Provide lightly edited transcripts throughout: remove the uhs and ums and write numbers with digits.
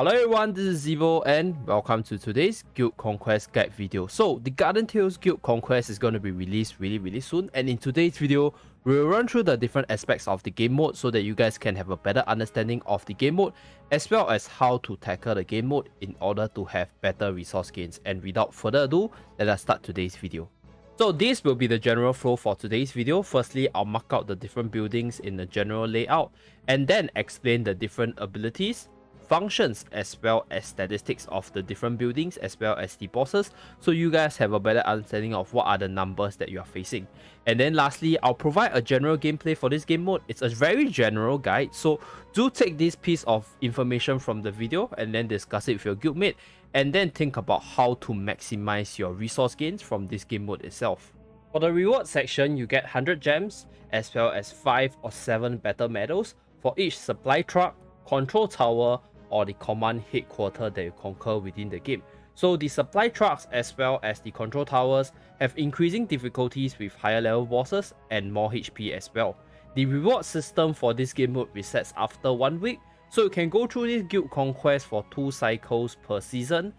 Hello everyone, this is Zivo and welcome to today's Guild Conquest guide video. So the Garden Tales Guild Conquest is going to be released really soon, and in today's video we'll run through the different aspects of the game mode so that you guys can have a better understanding of the game mode as well as how to tackle the game mode in order to have better resource gains. And without further ado, let us start today's video. So this will be the general flow for today's video. Firstly, I'll mark out the different buildings in the general layout and then explain the different abilities, functions as well as statistics of the different buildings as well as the bosses, so you guys have a better understanding of what are the numbers that you are facing. And then lastly, I'll provide a general gameplay for this game mode. It's a very general guide, so do take this piece of information from the video and then discuss it with your guildmate and then think about how to maximize your resource gains from this game mode itself. For the reward section, you get 100 gems as well as 5 or 7 battle medals for each supply truck, control tower, or the command headquarters that you conquer within the game. So the supply trucks as well as the control towers have increasing difficulties with higher level bosses and more HP as well. The reward system for this game mode resets after 1 week, so you can go through this Guild Conquest for 2 cycles per season.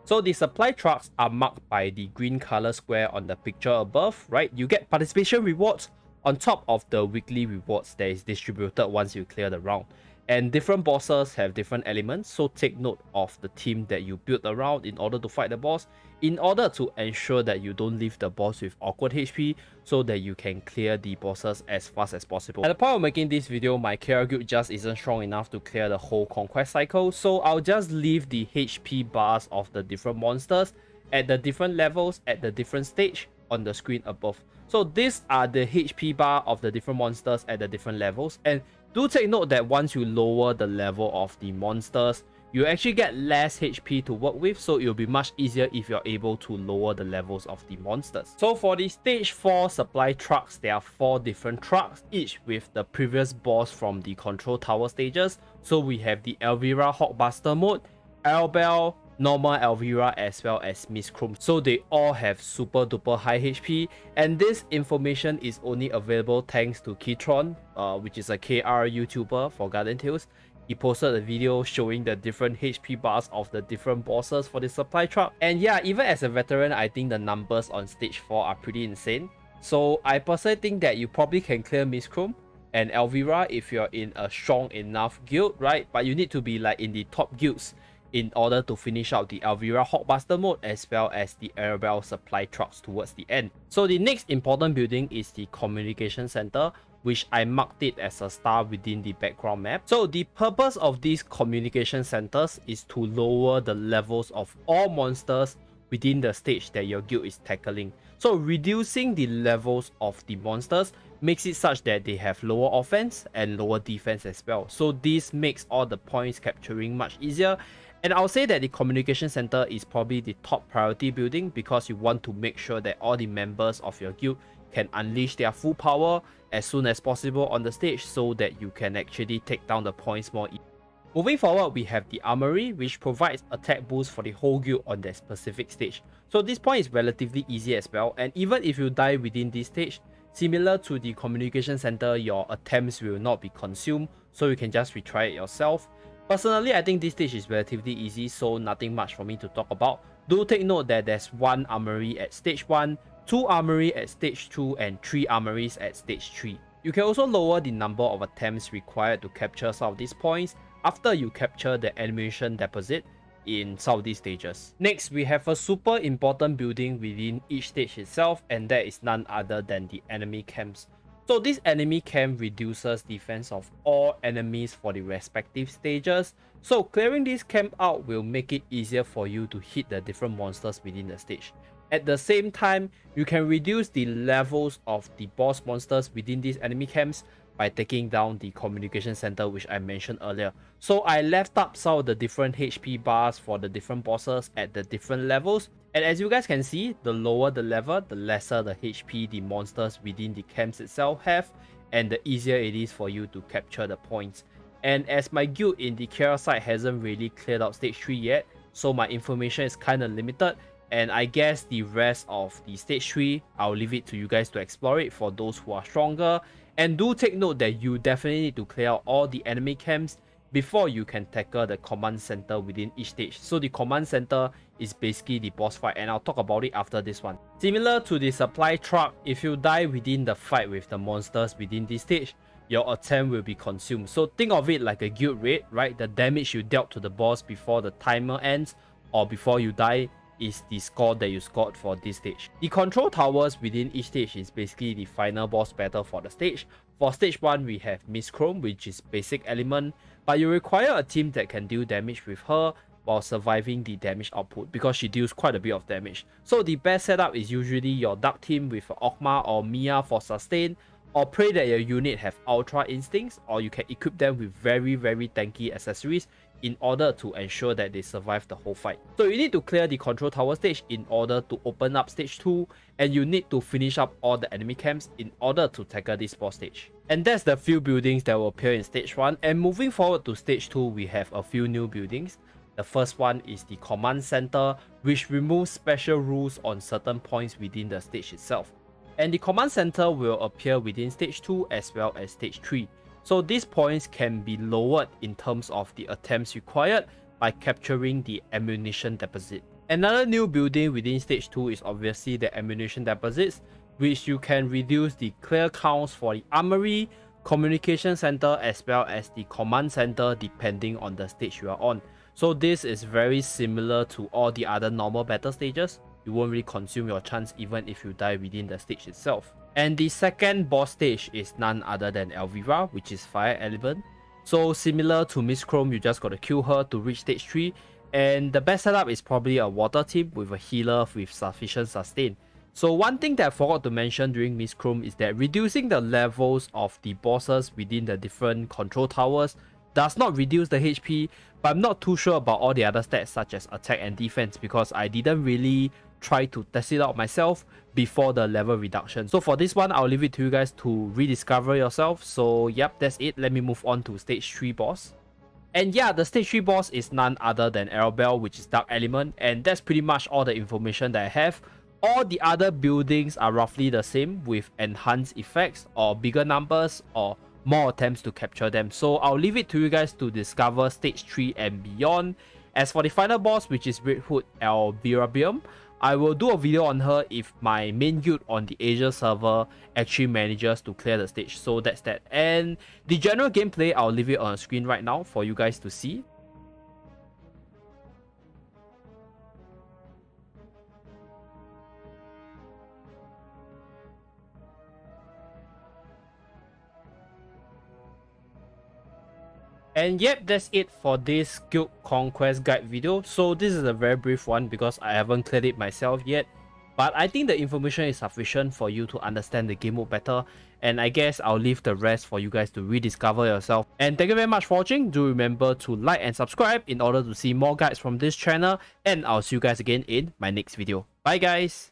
So the supply trucks are marked by the green color square on the picture above, right? You get participation rewards on top of the weekly rewards that is distributed once you clear the round. And different bosses have different elements, so take note of the team that you build around in order to fight the boss, in order to ensure that you don't leave the boss with awkward HP so that you can clear the bosses as fast as possible. At the point of making this video, my KR guild just isn't strong enough to clear the whole conquest cycle, so I'll just leave the HP bars of the different monsters at the different levels at the different stage on the screen above. So these are the HP bar of the different monsters at the different levels, and do take note that once you lower the level of the monsters, you actually get less HP to work with, so it'll be much easier if you're able to lower the levels of the monsters. So for the stage 4 supply trucks, there are 4 different trucks, each with the previous boss from the control tower stages. So we have the Elvira Hawkbuster mode, Albel, normal Elvira as well as Miss Chrome. So they all have super duper high HP, and this information is only available thanks to Keytron, which is a KR YouTuber for Garden Tales. He posted a video showing the different HP bars of the different bosses for the supply truck. And yeah, even as a veteran, I think the numbers on stage 4 are pretty insane. So I personally think that you probably can clear Miss Chrome and Elvira if you're in a strong enough guild, right? But you need to be like in the top guilds in order to finish out the Elvira Hawkbuster mode as well as the Arabelle supply trucks towards the end. So the next important building is the communication center, which I marked it as a star within the background map. So the purpose of these communication centers is to lower the levels of all monsters within the stage that your guild is tackling. So reducing the levels of the monsters makes it such that they have lower offense and lower defense as well. So this makes all the points capturing much easier. And I'll say that the communication center is probably the top priority building because you want to make sure that all the members of your guild can unleash their full power as soon as possible on the stage so that you can actually take down the points more easily. Moving forward, we have the Armory, which provides attack boost for the whole guild on that specific stage. So this point is relatively easy as well, and even if you die within this stage, similar to the communication center, your attempts will not be consumed, so you can just retry it yourself. Personally, I think this stage is relatively easy, so nothing much for me to talk about. Do take note that there's 1 Armory at stage 1, 2 Armory at stage 2, and 3 Armories at stage 3. You can also lower the number of attempts required to capture some of these points after you capture the animation deposit in some of these stages. Next, we have a super important building within each stage itself, and that is none other than the enemy camps. So this enemy camp reduces defense of all enemies for the respective stages. So clearing this camp out will make it easier for you to hit the different monsters within the stage. At the same time, you can reduce the levels of the boss monsters within these enemy camps by taking down the communication center, which I mentioned earlier. So I left up some of the different HP bars for the different bosses at the different levels. And as you guys can see, the lower the level, the lesser the HP the monsters within the camps itself have, and the easier it is for you to capture the points. And as my guild in the KR side hasn't really cleared out stage 3 yet, so my information is kind of limited, and I guess the rest of the stage 3, I'll leave it to you guys to explore it for those who are stronger. And do take note that you definitely need to clear out all the enemy camps before you can tackle the command center within each stage. So the command center is basically the boss fight, and I'll talk about it after this one. Similar to the supply truck, if you die within the fight with the monsters within this stage, your attempt will be consumed. So think of it like a guild raid, right? The damage you dealt to the boss before the timer ends or before you die is the score that you scored for this stage. The control towers within each stage is basically the final boss battle for the stage. For stage 1, we have Miss Chrome, which is basic element, but you require a team that can deal damage with her while surviving the damage output because she deals quite a bit of damage. So the best setup is usually your Dark team with Ogma or Mia for sustain, or pray that your unit have Ultra Instincts, or you can equip them with very tanky accessories in order to ensure that they survive the whole fight. So you need to clear the control tower stage in order to open up stage 2, and you need to finish up all the enemy camps in order to tackle this boss stage. And that's the few buildings that will appear in stage 1, and moving forward to stage 2, we have a few new buildings. The first one is the command center, which removes special rules on certain points within the stage itself. And the command center will appear within stage 2 as well as stage 3. So these points can be lowered in terms of the attempts required by capturing the ammunition deposit. Another new building within stage 2 is obviously the ammunition deposits, which you can reduce the clear counts for the armory, communication center as well as the command center depending on the stage you are on. So this is very similar to all the other normal battle stages. You won't really consume your chance even if you die within the stage itself. And the second boss stage is none other than Elvira, which is fire element. So similar to Miss Chrome, you just gotta kill her to reach stage 3. And the best setup is probably a water team with a healer with sufficient sustain. So one thing that I forgot to mention during Miss Chrome is that reducing the levels of the bosses within the different control towers does not reduce the HP, but I'm not too sure about all the other stats such as attack and defense because I didn't really try to test it out myself before the level reduction. So for this one, I'll leave it to you guys to rediscover yourself. So yep, that's it. Let me move on to stage 3 boss. And yeah, the stage 3 boss is none other than Arabelle, which is dark element, and that's pretty much all the information that I have. All the other buildings are roughly the same with enhanced effects or bigger numbers or more attempts to capture them. So I'll leave it to you guys to discover stage 3 and beyond. As for the final boss, which is Red Hood Elvira, I will do a video on her if my main guild on the Asia server actually manages to clear the stage. So that's that. And the general gameplay, I'll leave it on the screen right now for you guys to see. And yep, that's it for this Guild Conquest guide video. So this is a very brief one because I haven't cleared it myself yet. But I think the information is sufficient for you to understand the game mode better. And I guess I'll leave the rest for you guys to rediscover yourself. And thank you very much for watching. Do remember to like and subscribe in order to see more guides from this channel. And I'll see you guys again in my next video. Bye guys!